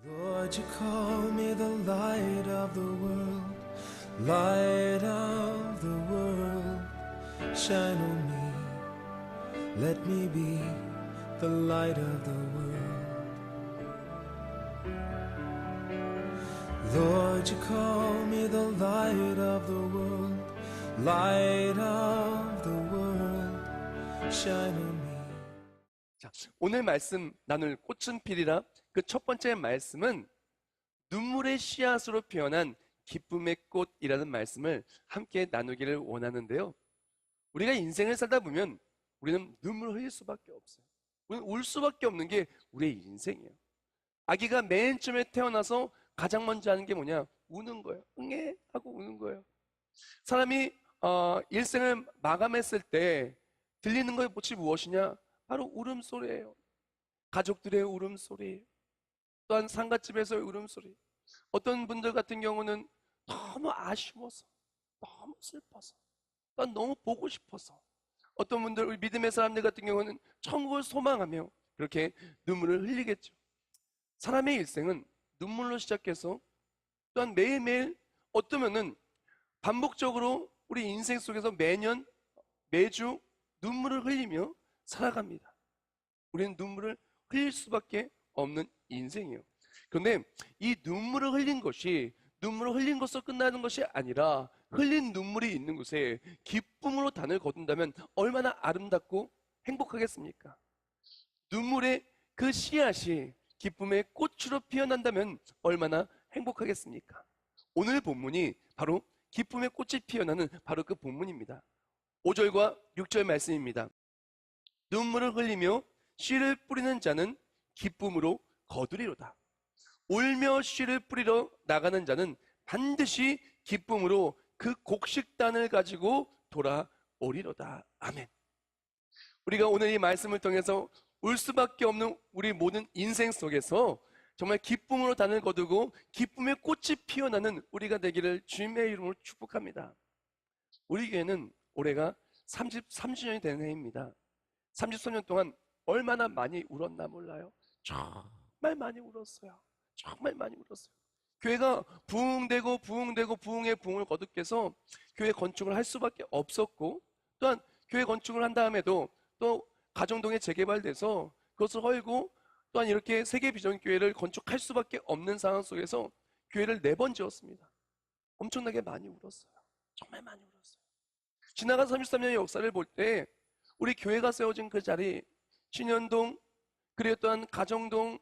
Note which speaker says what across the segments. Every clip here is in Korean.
Speaker 1: Lord, you call me the light of the world, light of the world, shine on me, let me be the light of the world. Lord, you call me the light of the world, light of the world, shine on me.
Speaker 2: 자, 오늘 말씀 나눌 꽃은 필이라 그 첫 번째 말씀은 눈물의 씨앗으로 피어난 기쁨의 꽃이라는 말씀을 함께 나누기를 원하는데요. 우리가 인생을 살다 보면 우리는 눈물을 흘릴 수밖에 없어요. 우리는 울 수밖에 없는 게 우리의 인생이에요. 아기가 맨 처음에 태어나서 가장 먼저 하는 게 뭐냐? 우는 거예요. 응애 하고 우는 거예요. 사람이 일생을 마감했을 때 들리는 것이 무엇이냐? 바로 울음소리예요. 가족들의 울음소리, 또한 상갓집에서의 울음소리. 어떤 분들 같은 경우는 너무 아쉬워서, 너무 슬퍼서, 또한 너무 보고 싶어서, 어떤 분들, 우리 믿음의 사람들 같은 경우는 천국을 소망하며 그렇게 눈물을 흘리겠죠. 사람의 일생은 눈물로 시작해서 또한 매일매일 어쩌면은 반복적으로 우리 인생 속에서 매년, 매주 눈물을 흘리며 살아갑니다. 우리는 눈물을 흘릴 수밖에 없는 인생이에요. 그런데 이 눈물을 흘린 것이 눈물을 흘린 것으로 끝나는 것이 아니라 흘린 눈물이 있는 곳에 기쁨으로 단을 거둔다면 얼마나 아름답고 행복하겠습니까? 눈물의 그 씨앗이 기쁨의 꽃으로 피어난다면 얼마나 행복하겠습니까? 오늘 본문이 바로 기쁨의 꽃이 피어나는 바로 그 본문입니다. 5절과 6절 말씀입니다. 눈물을 흘리며 씨를 뿌리는 자는 기쁨으로 거두리로다. 울며 씨를 뿌리러 나가는 자는 반드시 기쁨으로 그 곡식단을 가지고 돌아오리로다. 아멘. 우리가 오늘 이 말씀을 통해서 울 수밖에 없는 우리 모든 인생 속에서 정말 기쁨으로 단을 거두고 기쁨의 꽃이 피어나는 우리가 되기를 주님의 이름으로 축복합니다. 우리 교회는 올해가 33주년이 되는 해입니다. 33년 동안 얼마나 많이 울었나 몰라요. 정말 많이 울었어요. 정말 많이 울었어요. 교회가 부흥되고 부흥되고 부흥의 부흥을 거듭해서 교회 건축을 할 수밖에 없었고, 또한 교회 건축을 한 다음에도 또 가정동에 재개발돼서 그것을 헐고 또한 이렇게 세계 비전 교회를 건축할 수밖에 없는 상황 속에서 교회를 4번 지었습니다. 엄청나게 많이 울었어요. 정말 많이 울었어요. 지나간 33년의 역사를 볼 때 우리 교회가 세워진 그 자리, 신현동, 그리고 또한 가정동,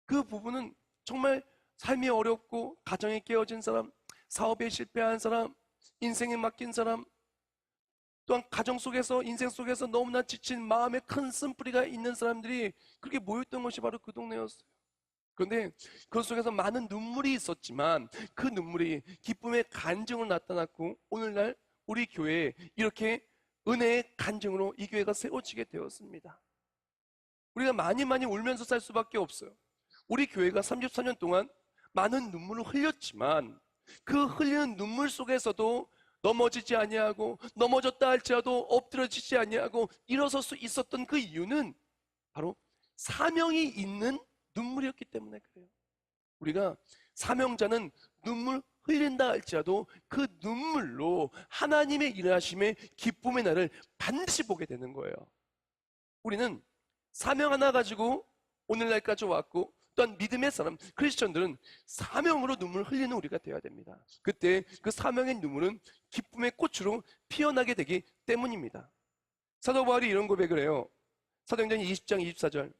Speaker 2: 그 부분은 정말 삶이 어렵고 가정이 깨어진 사람, 사업에 실패한 사람, 인생에 맡긴 사람, 또한 가정 속에서, 인생 속에서 너무나 지친 마음에 큰 쓴뿌리가 있는 사람들이 그렇게 모였던 것이 바로 그 동네였어요. 그런데 그 속에서 많은 눈물이 있었지만 그 눈물이 기쁨의 간증으로 나타났고, 오늘날 우리 교회에 이렇게 은혜의 간증으로 이 교회가 세워지게 되었습니다. 우리가 많이 울면서 살 수밖에 없어요. 우리 교회가 34년 동안 많은 눈물을 흘렸지만 그 흘리는 눈물 속에서도 넘어지지 아니하고, 넘어졌다 할지라도 엎드러지지 아니하고 일어설 수 있었던 그 이유는 바로 사명이 있는 눈물이었기 때문에 그래요. 우리가 사명자는 눈물 흘린다 할지라도 그 눈물로 하나님의 일하심의 기쁨의 날을 반드시 보게 되는 거예요. 우리는 사명 하나 가지고 오늘날까지 왔고, 또한 믿음의 사람, 크리스천들은 사명으로 눈물을 흘리는 우리가 되어야 됩니다. 그때 그 사명의 눈물은 기쁨의 꽃으로 피어나게 되기 때문입니다. 사도 바울이 이런 고백을 해요. 사도행전 20장 24절.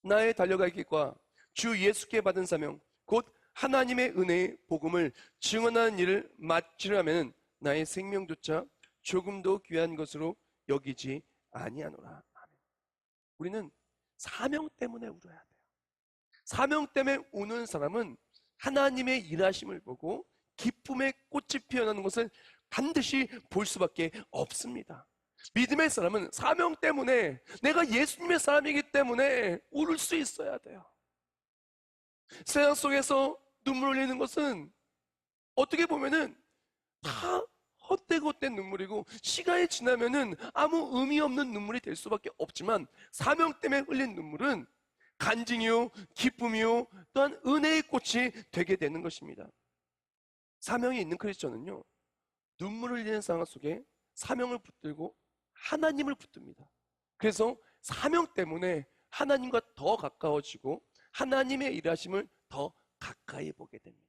Speaker 2: 나의 달려갈 길과 주 예수께 받은 사명, 곧 하나님의 은혜의 복음을 증언하는 일을 마치려면 나의 생명조차 조금도 귀한 것으로 여기지 아니하노라. 우리는 사명 때문에 울어야 돼요. 사명 때문에 우는 사람은 하나님의 일하심을 보고 기쁨의 꽃이 피어나는 것을 반드시 볼 수밖에 없습니다. 믿음의 사람은 사명 때문에, 내가 예수님의 사람이기 때문에 울을 수 있어야 돼요. 세상 속에서 눈물 흘리는 것은 어떻게 보면은 다 헛되고 눈물이고 시간이 지나면은 아무 의미 없는 눈물이 될 수밖에 없지만 사명 때문에 흘린 눈물은 간증이요, 기쁨이요, 또한 은혜의 꽃이 되게 되는 것입니다. 사명이 있는 크리스천은요, 눈물을 흘리는 상황 속에 사명을 붙들고 하나님을 붙듭니다. 그래서 사명 때문에 하나님과 더 가까워지고 하나님의 일하심을 더 가까이 보게 됩니다.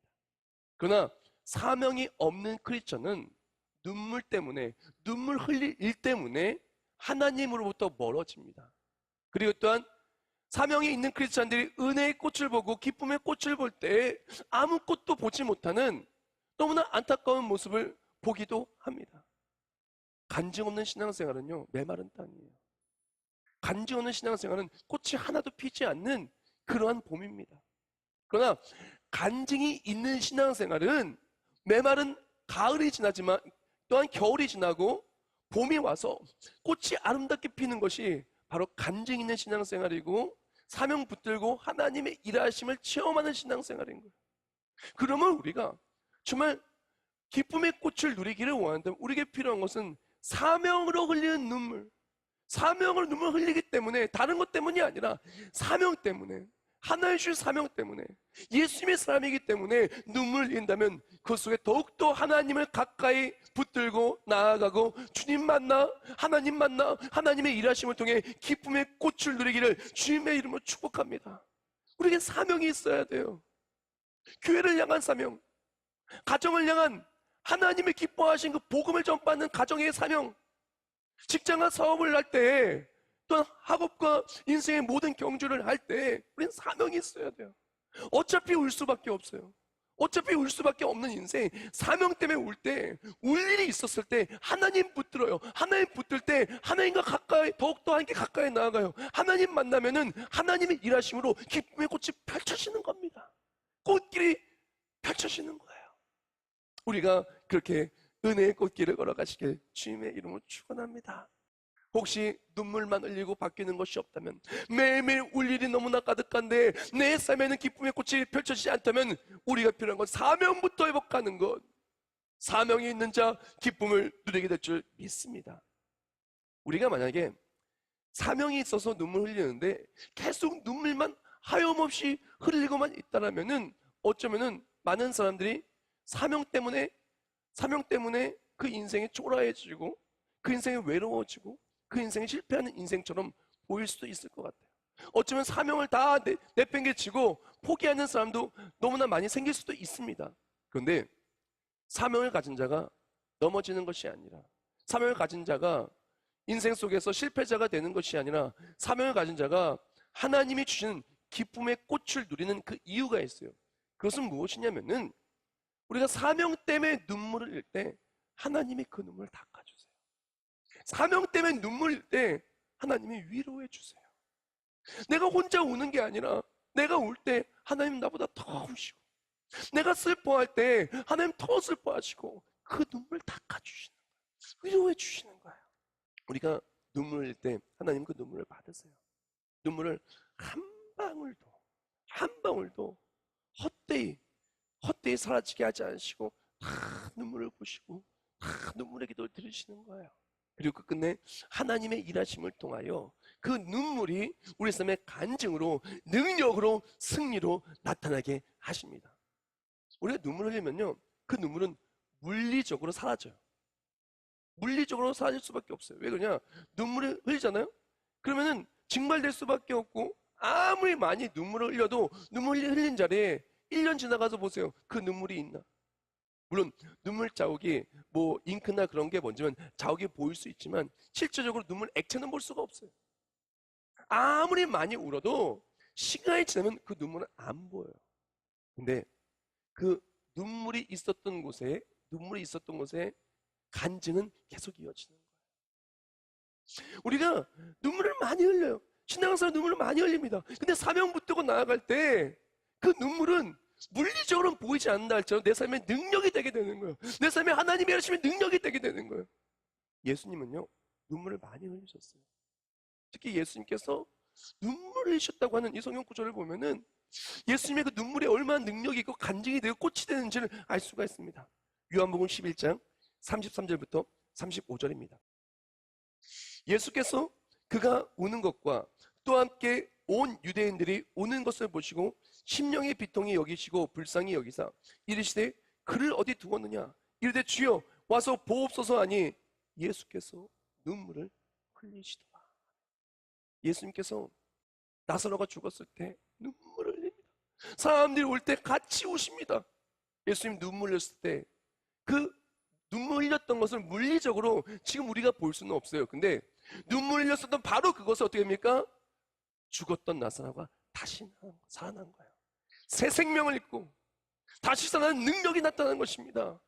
Speaker 2: 그러나 사명이 없는 크리스천은 눈물 때문에, 눈물 흘릴 일 때문에 하나님으로부터 멀어집니다. 그리고 또한 사명이 있는 크리스천들이 은혜의 꽃을 보고 기쁨의 꽃을 볼 때 아무 꽃도 보지 못하는 너무나 안타까운 모습을 보기도 합니다. 간증 없는 신앙생활은요, 메마른 땅이에요. 간증 없는 신앙생활은 꽃이 하나도 피지 않는 그러한 봄입니다. 그러나 간증이 있는 신앙생활은 메마른 가을이 지나지만 또한 겨울이 지나고 봄이 와서 꽃이 아름답게 피는 것이 바로 간증 있는 신앙생활이고 사명 붙들고 하나님의 일하심을 체험하는 신앙생활인 거예요. 그러면 우리가 정말 기쁨의 꽃을 누리기를 원한다면 우리에게 필요한 것은 사명으로 흘리는 눈물, 사명으로 눈물 흘리기 때문에, 다른 것 때문이 아니라 사명 때문에, 하나의 주신 사명 때문에, 예수님의 사람이기 때문에 눈물을 흘린다면 그 속에 더욱더 하나님을 가까이 붙들고 나아가고 주님 만나, 하나님 만나, 하나님의 일하심을 통해 기쁨의 꽃을 누리기를 주님의 이름으로 축복합니다. 우리에게 사명이 있어야 돼요. 교회를 향한 사명, 가정을 향한 하나님의 기뻐하신 그 복음을 전파하는 가정의 사명, 직장과 사업을 할 때, 또한 학업과 인생의 모든 경주를 할 때 우리는 사명이 있어야 돼요. 어차피 울 수밖에 없어요. 어차피 울 수밖에 없는 인생, 사명 때문에 울 때, 울 일이 있었을 때 하나님 붙들어요. 하나님 붙들 때 하나님과 가까이, 더욱더 함께 가까이 나아가요. 하나님 만나면은 하나님의 일하심으로 기쁨의 꽃이 펼쳐지는 겁니다. 꽃길이 펼쳐지는 거예요. 우리가 그렇게 은혜의 꽃길을 걸어가시길 주님의 이름으로 축원합니다. 혹시 눈물만 흘리고 바뀌는 것이 없다면, 매일매일 울 일이 너무나 가득한데 내 삶에는 기쁨의 꽃이 펼쳐지지 않다면 우리가 필요한 건 사명부터 회복하는 것, 사명이 있는 자 기쁨을 누리게 될 줄 믿습니다. 우리가 만약에 사명이 있어서 눈물 흘리는데 계속 눈물만 하염없이 흘리고만 있다라면은 어쩌면은 많은 사람들이 사명 때문에 그 인생이 초라해지고 그 인생이 외로워지고 그 인생이 실패하는 인생처럼 보일 수도 있을 것 같아요. 어쩌면 사명을 다 내팽개치고 포기하는 사람도 너무나 많이 생길 수도 있습니다. 그런데 사명을 가진 자가 넘어지는 것이 아니라, 사명을 가진 자가 인생 속에서 실패자가 되는 것이 아니라, 사명을 가진 자가 하나님이 주시는 기쁨의 꽃을 누리는 그 이유가 있어요. 그것은 무엇이냐면은 우리가 사명 때문에 눈물을 흘릴 때 하나님이 그 눈물을 닦아주세요. 사명 때문에 눈물 흘릴 때 하나님이 위로해 주세요. 내가 혼자 우는 게 아니라 내가 울 때 하나님 나보다 더 우시고, 내가 슬퍼할 때 하나님 더 슬퍼하시고 그 눈물 닦아주시는 거예요. 위로해 주시는 거예요. 우리가 눈물 흘릴 때 하나님 그 눈물을 받으세요. 눈물을 한 방울도 헛되이 사라지게 하지 않으시고 다 눈물을 보시고 다 눈물의 기도를 들으시는 거예요. 그리고 그 끝내 하나님의 일하심을 통하여 그 눈물이 우리 삶의 간증으로, 능력으로, 승리로 나타나게 하십니다. 우리가 눈물을 흘리면요, 그 눈물은 물리적으로 사라져요. 물리적으로 사라질 수밖에 없어요. 왜 그러냐? 눈물을 흘리잖아요? 그러면은 증발될 수밖에 없고, 아무리 많이 눈물을 흘려도 눈물 흘린 자리에 1년 지나가서 보세요. 그 눈물이 있나? 물론 눈물 자국이 뭐 잉크나 그런 게 먼저면 자국이 보일 수 있지만 실제적으로 눈물 액체는 볼 수가 없어요. 아무리 많이 울어도 시간이 지나면 그 눈물은 안 보여요. 근데 그 눈물이 있었던 곳에 간증은 계속 이어지는 거예요. 우리가 눈물을 많이 흘려요. 신앙생활 눈물을 많이 흘립니다. 근데 사명 붙들고 나아갈 때 그 눈물은 물리적으로는 보이지 않는다 할지라도 내 삶의 능력이 되게 되는 거예요. 내 삶에 하나님의 하심의 능력이 되게 되는 거예요. 예수님은요, 눈물을 많이 흘리셨어요. 특히 예수님께서 눈물을 흘리셨다고 하는 이 성경 구절을 보면은 예수님의 그 눈물에 얼마나 능력이 있고 간증이 되고 꽃이 되는지를 알 수가 있습니다. 요한복음 11장 33절부터 35절입니다. 예수께서 그가 우는 것과 또 함께 온 유대인들이 우는 것을 보시고 심령의 비통히 여기시고 불쌍히 여기사 이르시되 그를 어디 두었느냐 이르되 주여 와서 보옵소서 하니 예수께서 눈물을 흘리시더라. 예수님께서 나사로가 죽었을 때 눈물을 흘립니다. 사람들이 올 때 같이 우십니다. 예수님 눈물 흘렸을 때 그 눈물 흘렸던 것을 물리적으로 지금 우리가 볼 수는 없어요. 근데 눈물 흘렸었던 바로 그것을 어떻게 합니까? 죽었던 나사로가 다시 살아난 거예요. 새 생명을 입고 다시 살아나는 능력이 나타나는 것입니다.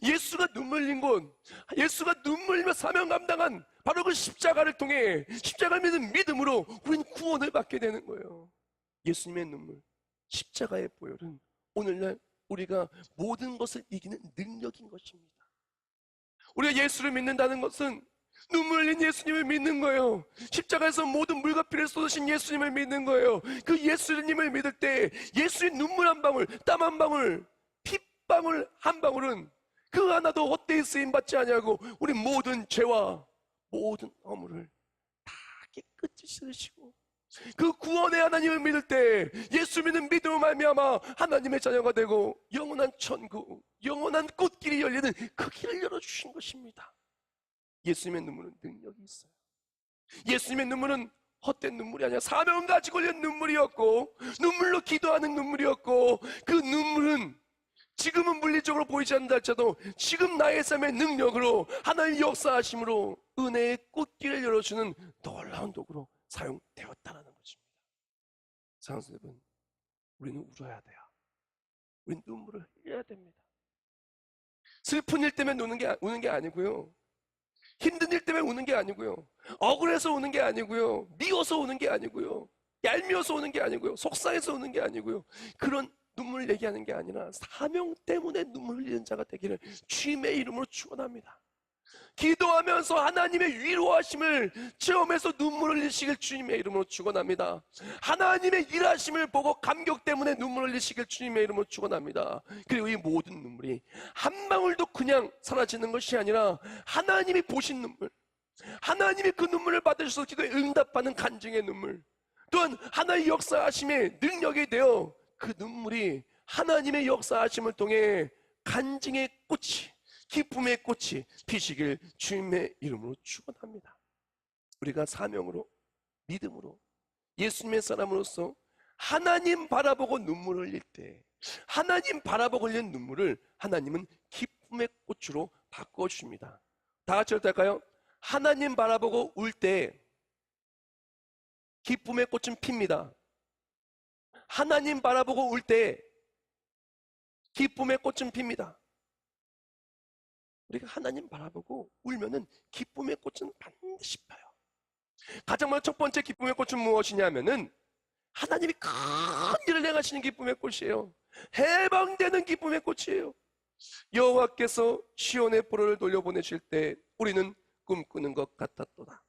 Speaker 2: 예수가 눈물 흘린 곳, 예수가 눈물 흘리며 사명 감당한 바로 그 십자가를 통해 십자가를 믿는 믿음으로 우리는 구원을 받게 되는 거예요. 예수님의 눈물, 십자가의 보혈은 오늘날 우리가 모든 것을 이기는 능력인 것입니다. 우리가 예수를 믿는다는 것은 눈물 흘린 예수님을 믿는 거예요. 십자가에서 모든 물과 피를 쏟으신 예수님을 믿는 거예요. 그 예수님을 믿을 때 예수의 눈물 한 방울, 땀 한 방울, 핏방울 한 방울은 그 하나도 헛되이 쓰임받지 아니하고 우리 모든 죄와 모든 허물을 다 깨끗이 씻으시고 그 구원의 하나님을 믿을 때 예수 믿는 믿음으로 말미암아 하나님의 자녀가 되고 영원한 천국, 영원한 꽃길이 열리는 그 길을 열어주신 것입니다. 예수님의 눈물은 능력이 있어요. 예수님의 눈물은 헛된 눈물이 아니라 사명을 가지고 흘린 눈물이었고 눈물로 기도하는 눈물이었고 그 눈물은 지금은 물리적으로 보이지 않는다 할지라도 지금 나의 삶의 능력으로 하나님의 역사하심으로 은혜의 꽃길을 열어주는 놀라운 도구로 사용되었다는 것입니다. 사랑하는 여러분, 우리는 울어야 돼요. 우리는 눈물을 흘려야 됩니다. 슬픈 일 때문에 우는 게 아니고요. 힘든 일 때문에 우는 게 아니고요. 억울해서 우는 게 아니고요. 미워서 우는 게 아니고요. 얄미워서 우는 게 아니고요. 속상해서 우는 게 아니고요. 그런 눈물을 얘기하는 게 아니라 사명 때문에 눈물 흘리는 자가 되기를 주님의 이름으로 축원합니다. 기도하면서 하나님의 위로하심을 체험해서 눈물을 흘리시길 주님의 이름으로 축원합니다. 하나님의 일하심을 보고 감격 때문에 눈물을 흘리시길 주님의 이름으로 축원합니다. 그리고 이 모든 눈물이 한 방울도 그냥 사라지는 것이 아니라 하나님이 보신 눈물, 하나님이 그 눈물을 받으셔서 기도에 응답하는 간증의 눈물, 또한 하나의 역사하심의 능력이 되어 그 눈물이 하나님의 역사하심을 통해 간증의 꽃이, 기쁨의 꽃이 피시길 주님의 이름으로 축원합니다. 우리가 사명으로, 믿음으로, 예수님의 사람으로서 하나님 바라보고 눈물을 흘릴 때 하나님 바라보고 흘리는 눈물을 하나님은 기쁨의 꽃으로 바꿔주십니다. 다 같이 할까요? 하나님 바라보고 울 때 기쁨의 꽃은 핍니다. 하나님 바라보고 울 때 기쁨의 꽃은 핍니다. 우리가 하나님 바라보고 울면은 기쁨의 꽃은 반드시 펴요. 가장 먼저 첫 번째 기쁨의 꽃은 무엇이냐면은 하나님이 큰 일을 행하시는 기쁨의 꽃이에요. 해방되는 기쁨의 꽃이에요. 여호와께서 시온의 포로를 돌려보내실 때 우리는 꿈꾸는 것 같았도다.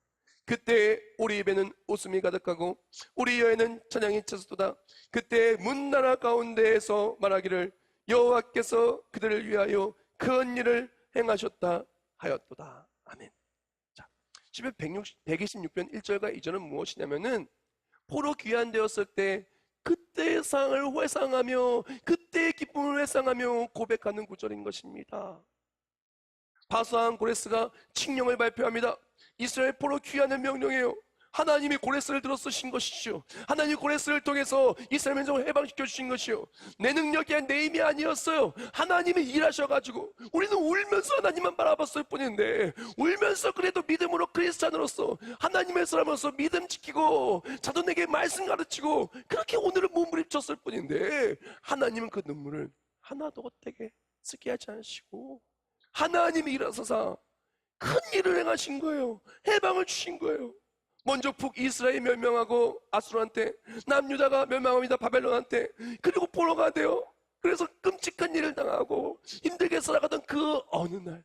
Speaker 2: 그때 우리 입에는 웃음이 가득하고 우리 혀에는 찬양이 차서도다. 그때 문나라 가운데에서 말하기를 여호와께서 그들을 위하여 큰 일을 행하셨다 하였도다. 아멘. 자, 시편 126편 1절과 2절은 무엇이냐면은 포로 귀환되었을 때 그때의 상을 회상하며 그때의 기쁨을 회상하며 고백하는 구절인 것입니다. 바사한 고레스가 칙령을 발표합니다. 이스라엘 포로 귀환을 명령해요. 하나님이 고레스를 들어 쓰신 것이죠. 하나님이 고레스를 통해서 이스라엘 민족을 해방시켜 주신 것이요. 내 능력이 내 힘이 아니었어요. 하나님이 일하셔가지고 우리는 울면서 하나님만 바라봤을 뿐인데 울면서 그래도 믿음으로 크리스찬으로서 하나님의 사람으로서 믿음 지키고 자손에게 말씀 가르치고 그렇게 오늘은 몸부림쳤을 뿐인데 하나님은 그 눈물을 하나도 헛되게 쓰게 하지 않으시고 하나님이 일하셔서 큰 일을 행하신 거예요. 해방을 주신 거예요. 먼저 북이스라엘이 멸망하고 아수르한테, 남유다가 멸망합니다. 바벨론한테. 그리고 포로가 돼요. 그래서 끔찍한 일을 당하고 힘들게 살아가던 그 어느 날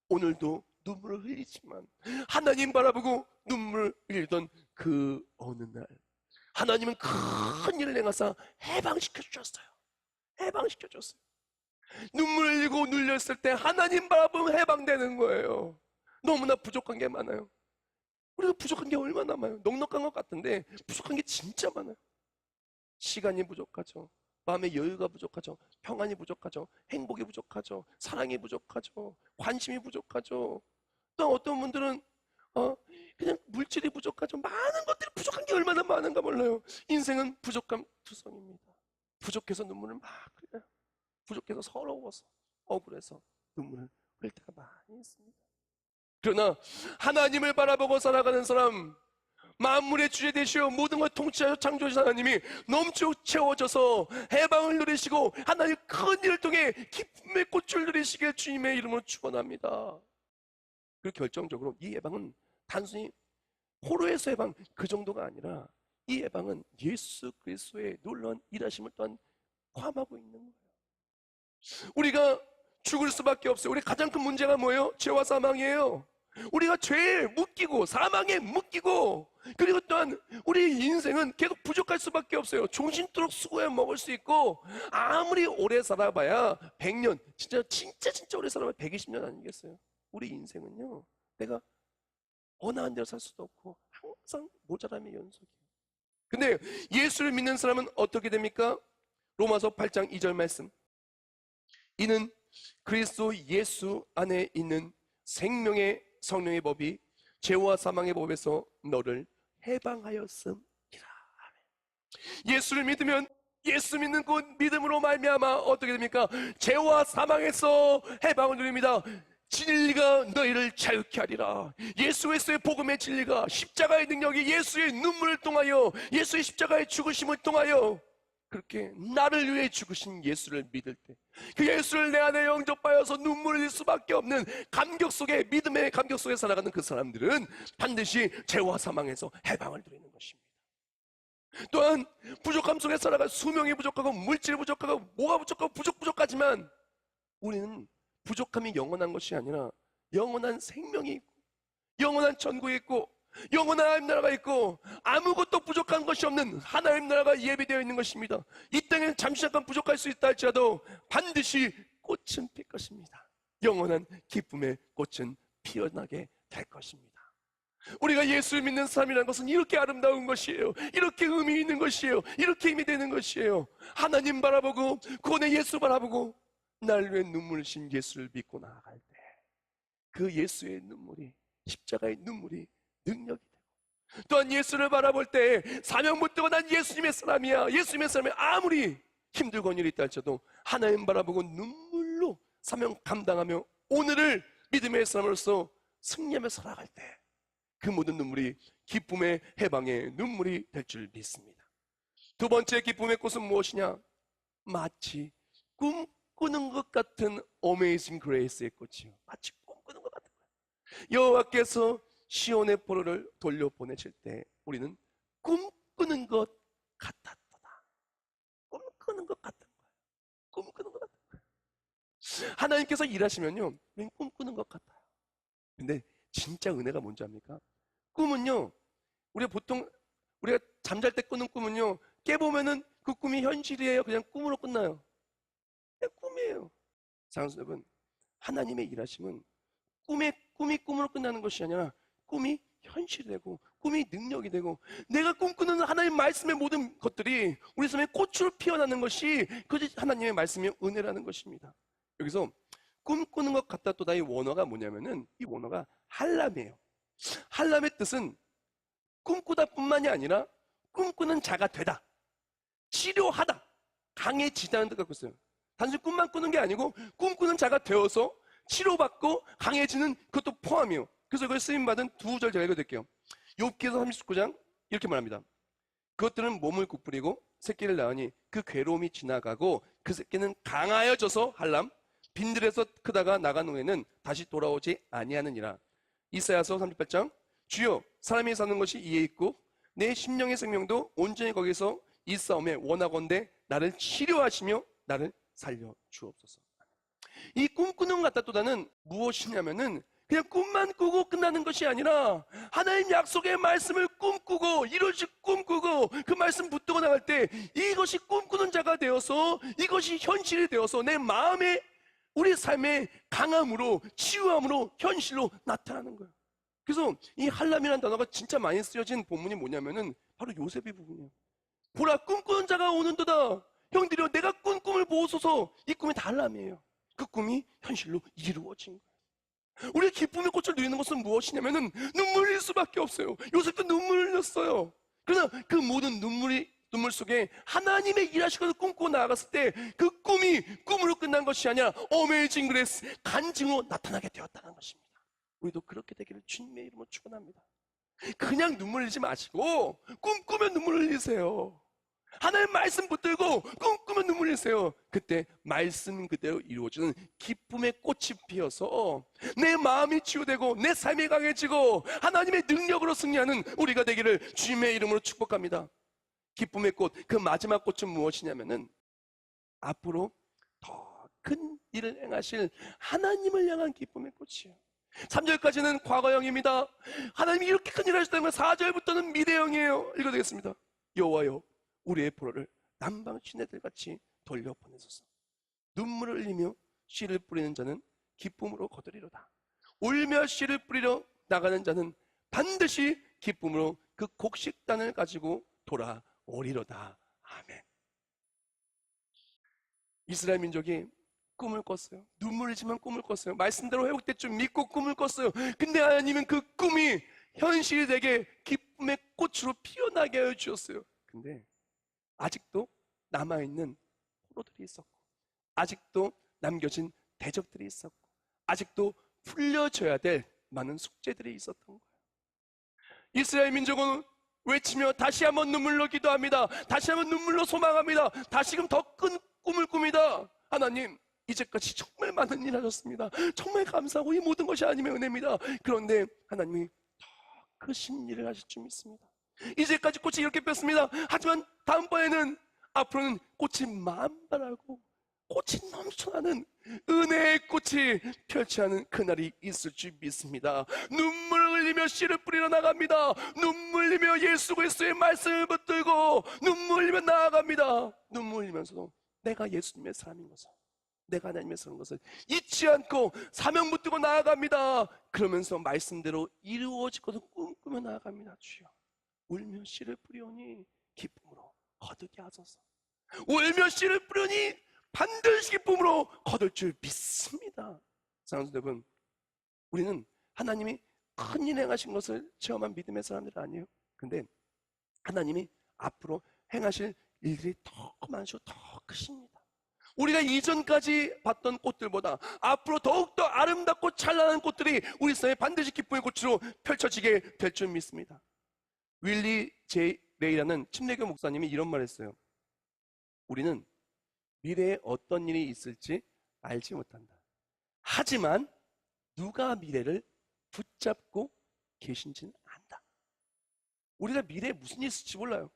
Speaker 2: 오늘도 눈물을 흘리지만 하나님 바라보고 눈물을 흘리던 그 어느 날 하나님은 큰 일을 행하사 해방시켜 주셨어요. 해방시켜 줬어요. 눈물 흘리고 눌렸을 때 하나님 바라보면 해방되는 거예요. 너무나 부족한 게 많아요. 우리가 부족한 게 얼마나 많아요. 넉넉한 것 같은데 부족한 게 진짜 많아요. 시간이 부족하죠. 마음의 여유가 부족하죠. 평안이 부족하죠. 행복이 부족하죠. 사랑이 부족하죠. 관심이 부족하죠. 또 어떤 분들은 그냥 물질이 부족하죠. 많은 것들이 부족한 게 얼마나 많은가 몰라요. 인생은 부족함 투성입니다. 부족해서 눈물을 막 흘려요. 부족해서 서러워서 억울해서 눈물을 흘릴 때가 많이 있습니다. 그러나 하나님을 바라보고 살아가는 사람, 만물의 주제 되시어 모든 걸 통치하여 창조하신 하나님이 넘치고 채워져서 해방을 누리시고 하나님 큰 일을 통해 기쁨의 꽃을 누리시길 주님의 이름으로 축원합니다. 그리고 결정적으로 이 해방은 단순히 포로에서 해방 그 정도가 아니라 이 해방은 예수 그리스도의 놀라운 일하심을 또한 포함하고 있는 거예요. 우리가 죽을 수밖에 없어요. 우리 가장 큰 문제가 뭐예요? 죄와 사망이에요. 우리가 죄에 묶이고 사망에 묶이고, 그리고 또한 우리 인생은 계속 부족할 수밖에 없어요. 종신토록 수고해 먹을 수 있고, 아무리 오래 살아봐야 100년, 진짜 오래 살아봐야 120년 아니겠어요? 우리 인생은요, 내가 어느 한 대로 살 수도 없고 항상 모자람의 연속이에요. 근데 예수를 믿는 사람은 어떻게 됩니까? 로마서 8장 2절 말씀, 이는 그리스도 예수 안에 있는 생명의 성령의 법이 죄와 사망의 법에서 너를 해방하였음이라. 예수를 믿으면, 예수 믿는 그 믿음으로 말미암아 어떻게 됩니까? 죄와 사망에서 해방을 누립니다. 진리가 너희를 자유케 하리라. 예수 그리스도의 복음의 진리가, 십자가의 능력이 예수의 눈물을 통하여, 예수의 십자가의 죽으심을 통하여, 그렇게 나를 위해 죽으신 예수를 믿을 때, 그 예수를 내 안에 영접하여서 눈물을 흘릴 수밖에 없는 감격 속에, 믿음의 감격 속에 살아가는 그 사람들은 반드시 죄와 사망에서 해방을 누리는 것입니다. 또한 부족함 속에 살아가 수명이 부족하고 물질이 부족하고 뭐가 부족하고 부족하지만 우리는 부족함이 영원한 것이 아니라 영원한 생명이 있고, 영원한 천국이 있고, 영원한 하나님 나라가 있고, 아무것도 부족한 것이 없는 하나님 나라가 예비되어 있는 것입니다. 이 땅에는 잠시 잠깐 부족할 수 있다 할지라도 반드시 꽃은 필 것입니다. 영원한 기쁨의 꽃은 피어나게 될 것입니다. 우리가 예수를 믿는 사람이라는 것은 이렇게 아름다운 것이에요. 이렇게 의미 있는 것이에요. 이렇게 힘이 되는 것이에요. 하나님 바라보고 구원의 예수 바라보고 날 위해 눈물을 신 예수를 믿고 나아갈 때 그 예수의 눈물이, 십자가의 눈물이 능력이 되고, 또한 예수를 바라볼 때 사명 붙들고 난 예수님의 사람이야, 예수님의 사람이 아무리 힘들고 일이 있다 할지라도 하나님 바라보고 눈물로 사명 감당하며 오늘을 믿음의 사람으로서 승리하며 살아갈 때 그 모든 눈물이 기쁨의 해방의 눈물이 될 줄 믿습니다. 두 번째 기쁨의 꽃은 무엇이냐? 마치 꿈꾸는 것 같은 어메이징 그레이스의 꽃이요, 마치 꿈꾸는 것 같은 거예요. 여호와께서 시온의 포로를 돌려보내실 때 우리는 꿈꾸는 것 같았다. 꿈꾸는 것 같은 거예요. 꿈꾸는 것 같은 거예요. 하나님께서 일하시면요, 우리는 꿈꾸는 것 같아요. 근데 진짜 은혜가 뭔지 압니까? 꿈은요, 우리가 잠잘 때 꾸는 꿈은요, 깨보면은 그 꿈이 현실이에요? 그냥 꿈으로 끝나요? 그냥 꿈이에요. 사랑하는 여러분, 하나님의 일하심은 꿈이 꿈으로 끝나는 것이 아니라 꿈이 현실이 되고, 꿈이 능력이 되고, 내가 꿈꾸는 하나님 말씀의 모든 것들이 우리 삶에 꽃으로 피어나는 것이 그것이 하나님의 말씀의 은혜라는 것입니다. 여기서 꿈꾸는 것 같다 또 나의 원어가 뭐냐면은, 이 원어가 할람이에요. 할람의 뜻은 꿈꾸다 뿐만이 아니라 꿈꾸는 자가 되다, 치료하다, 강해지다는 뜻 갖고 있어요. 단순히 꿈만 꾸는 게 아니고 꿈꾸는 자가 되어서 치료받고 강해지는 그것도 포함이에요. 그래서 이걸 쓰임받은 두 구절 제가 읽어드릴게요. 욥기서 39장 이렇게 말합니다. 그것들은 몸을 구부리고 새끼를 낳으니 그 괴로움이 지나가고 그 새끼는 강하여져서 할람, 빈들에서 크다가 나간 후에는 다시 돌아오지 아니하느니라. 이사야서 38장, 주여 사람이 사는 것이 이에 있고 내 심령의 생명도 온전히 거기서 있사오매 원하건대 나를 치료하시며 나를 살려 주옵소서. 이 꿈꾸는 것 같다 또다는 무엇이냐면은 그냥 꿈만 꾸고 끝나는 것이 아니라 하나님 약속의 말씀을 꿈꾸고 이루어질 꿈꾸고 그 말씀 붙들고 나갈 때 이것이 꿈꾸는 자가 되어서 이것이 현실이 되어서 내 마음에 우리 삶의 강함으로 치유함으로 현실로 나타나는 거예요. 그래서 이 할람이라는 단어가 진짜 많이 쓰여진 본문이 뭐냐면은 바로 요셉의 부분이에요. 보라, 꿈꾸는 자가 오는도다. 형들이여, 내가 꾼 꿈을 보소서. 이 꿈이 다 할람이에요. 그 꿈이 현실로 이루어진 거예요. 우리의 기쁨의 꽃을 누리는 것은 무엇이냐면은 눈물 흘릴 수밖에 없어요. 요셉도 눈물 흘렸어요. 그러나 그 모든 눈물 속에 하나님의 일하시고 꿈꾸고 나아갔을 때 그 꿈이 꿈으로 끝난 것이 아니라 어메이징 그레이스, 간증으로 나타나게 되었다는 것입니다. 우리도 그렇게 되기를 주님의 이름으로 축원합니다. 그냥 눈물 흘리지 마시고 꿈꾸면 눈물 흘리세요. 하나님 말씀 붙들고 꿈꾸면 눈물 흘리세요. 그때 말씀 그대로 이루어지는 기쁨의 꽃이 피어서 내 마음이 치유되고 내 삶이 강해지고 하나님의 능력으로 승리하는 우리가 되기를 주님의 이름으로 축복합니다. 기쁨의 꽃, 그 마지막 꽃은 무엇이냐면은 앞으로 더 큰 일을 행하실 하나님을 향한 기쁨의 꽃이에요. 3절까지는 과거형입니다. 하나님이 이렇게 큰 일을 하셨다는 건 4절부터는 미래형이에요. 읽어드리겠습니다. 여호와여, 우리의 포로를 남방 시내들같이 돌려보내소서. 눈물을 흘리며 씨를 뿌리는 자는 기쁨으로 거두리로다. 울며 씨를 뿌리러 나가는 자는 반드시 기쁨으로 그 곡식단을 가지고 돌아오리로다. 아멘. 이스라엘 민족이 꿈을 꿨어요. 눈물 흘리지만 꿈을 꿨어요. 말씀대로 회복될 줄 믿고 꿈을 꿨어요. 근데 하나님은 그 꿈이 현실이 되게 기쁨의 꽃으로 피어나게 하여 주셨어요. 근데 아직도 남아있는 포로들이 있었고, 아직도 남겨진 대적들이 있었고, 아직도 풀려져야 될 많은 숙제들이 있었던 거예요. 이스라엘 민족은 외치며 다시 한번 눈물로 기도합니다. 다시 한번 눈물로 소망합니다. 다시금 더 큰 꿈을 꿉니다. 하나님, 이제까지 정말 많은 일 하셨습니다. 정말 감사하고 이 모든 것이 아님의 은혜입니다. 그런데 하나님이 더 크신 일을 하실 줄 믿습니다. 이제까지 꽃이 이렇게 폈습니다. 하지만 다음번에는 앞으로는 꽃이 만발하고 꽃이 넘쳐나는 은혜의 꽃이 펼쳐하는 그날이 있을 줄 믿습니다. 눈물을 흘리며 씨를 뿌리러 나갑니다. 눈물 흘리며 예수 그리스도의 말씀을 붙들고 눈물 흘리며 나아갑니다. 눈물 흘리면서도 내가 예수님의 사람인 것을, 내가 하나님의 사람인 것을 잊지 않고 사명 붙들고 나아갑니다. 그러면서 말씀대로 이루어질 것을 꿈꾸며 나아갑니다. 주여, 울며 씨를 뿌리오니 기쁨으로 거두게 하소서. 울며 씨를 뿌리오니 반드시 기쁨으로 거둘 줄 믿습니다. 사랑하는 여러분, 우리는 하나님이 큰 일 행하신 것을 체험한 믿음의 사람들 아니에요. 근데 하나님이 앞으로 행하실 일들이 더 많으시고 더 크십니다. 우리가 이전까지 봤던 꽃들보다 앞으로 더욱더 아름답고 찬란한 꽃들이 우리 삶에 반드시 기쁨의 꽃으로 펼쳐지게 될 줄 믿습니다. 윌리 제이 레이라는 침례교 목사님이 이런 말을 했어요. 우리는 미래에 어떤 일이 있을지 알지 못한다. 하지만 누가 미래를 붙잡고 계신지는 안다. 우리가 미래에 무슨 일이 있을지 몰라요.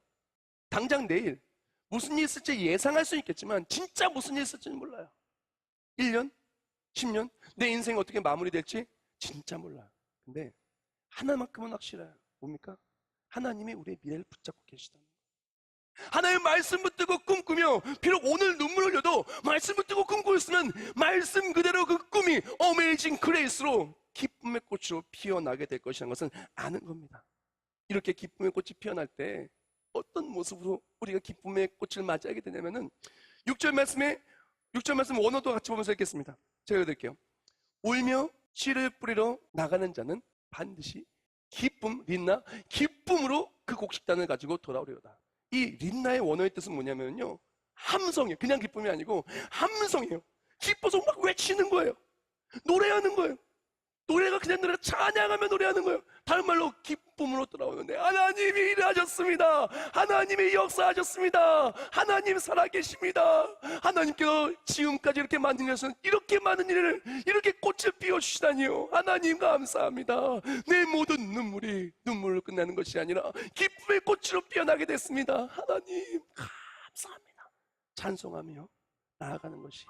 Speaker 2: 당장 내일 무슨 일이 있을지 예상할 수 있겠지만 진짜 무슨 일이 있을지는 몰라요. 1년, 10년, 내 인생이 어떻게 마무리될지 진짜 몰라요. 근데 하나만큼은 확실해요. 뭡니까? 하나님이 우리의 미래를 붙잡고 계시다는 거예요. 하나님의 말씀 붙들고 꿈꾸며 비록 오늘 눈물 흘려도 말씀 붙들고 꿈꾸고 있으면 말씀 그대로 그 꿈이 어메이징 그레이스로 기쁨의 꽃으로 피어나게 될 것이라는 것은 아는 겁니다. 이렇게 기쁨의 꽃이 피어날 때 어떤 모습으로 우리가 기쁨의 꽃을 맞이하게 되냐면은 6절 말씀 원어도 같이 보면서 읽겠습니다. 제가 읽을게요. 울며 씨를 뿌리러 나가는 자는 반드시 기쁨, 린나, 기쁨으로 그 곡식단을 가지고 돌아오리로다. 이 린나의 원어의 뜻은 뭐냐면요, 함성이에요. 그냥 기쁨이 아니고 함성이에요. 기뻐서 막 외치는 거예요. 노래하는 거예요. 노래가 그냥 노래가 찬양하며 노래하는 거예요. 다른 말로 기쁨으로 돌아오는데 하나님이 일하셨습니다. 하나님이 역사하셨습니다. 하나님 살아계십니다. 하나님께서 지금까지 이렇게 만든 일에서는 이렇게 많은 일을, 이렇게 꽃을 피워주시다니요. 하나님 감사합니다. 내 모든 눈물이 눈물로 끝나는 것이 아니라 기쁨의 꽃으로 피어나게 됐습니다. 하나님 감사합니다. 찬송하며 나아가는 것이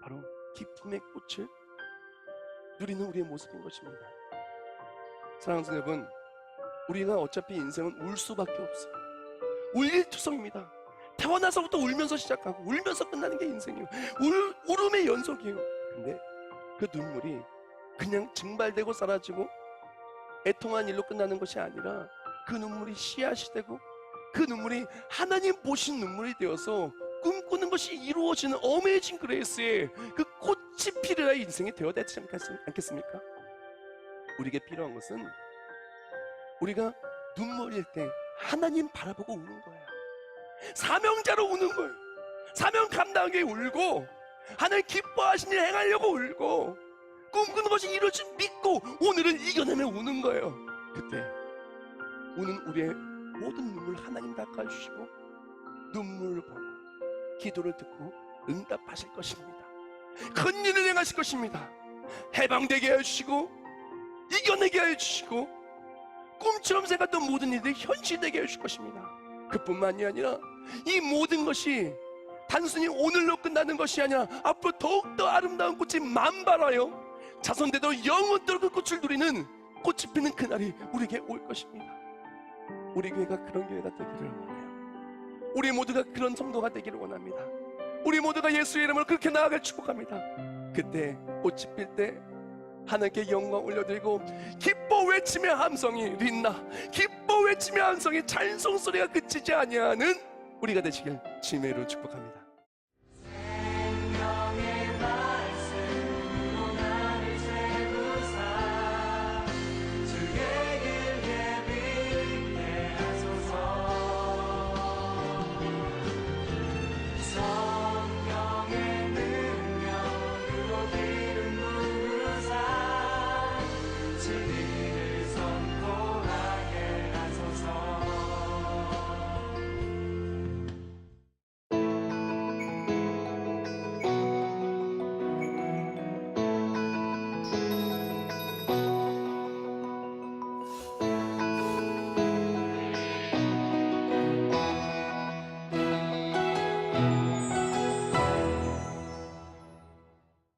Speaker 2: 바로 기쁨의 꽃을 누리는 우리의 모습인 것입니다. 사랑하는 여러분, 우리가 어차피 인생은 울 수밖에 없어요. 울일투성입니다. 태어나서부터 울면서 시작하고 울면서 끝나는 게 인생이에요. 울음의 연속이에요. 근데 그 눈물이 그냥 증발되고 사라지고 애통한 일로 끝나는 것이 아니라 그 눈물이 씨앗이 되고 그 눈물이 하나님 보신 눈물이 되어서 꿈꾸는 것이 이루어지는 어메이징 그레이스의 그 꽃이 피리라 인생이 되어야 되지 않겠습니까? 우리에게 필요한 것은 우리가 눈물일 때 하나님 바라보고 우는 거예요. 사명자로 우는 거예요. 사명 감당하게 울고 하나님 기뻐하신 일 행하려고 울고 꿈꾸는 것이 이루어진 믿고 오늘을 이겨내며 우는 거예요. 그때 우는 우리의 모든 눈물 하나님 닦아주시고 눈물을 보고 기도를 듣고 응답하실 것입니다. 큰 일을 행하실 것입니다. 해방되게 해주시고 이겨내게 해주시고 꿈처럼 생각했던 모든 일들이 현실되게 해주실 것입니다. 그뿐만이 아니라 이 모든 것이 단순히 오늘로 끝나는 것이 아니라 앞으로 더욱더 아름다운 꽃이 만발하여 자손대도 영원토록 그 꽃을 누리는 꽃이 피는 그날이 우리에게 올 것입니다. 우리 교회가 그런 교회가 되기를 원해요. 우리 모두가 그런 성도가 되기를 원합니다. 우리 모두가 예수의 이름으로 그렇게 나아갈 축복합니다. 그때 꽃이 필 때 하나님께 영광 올려드리고 기뻐 외치며 함성이 린나 기뻐 외치며 함성이 찬송 소리가 그치지 아니하는 우리가 되시길 주님의 이름으로 축복합니다.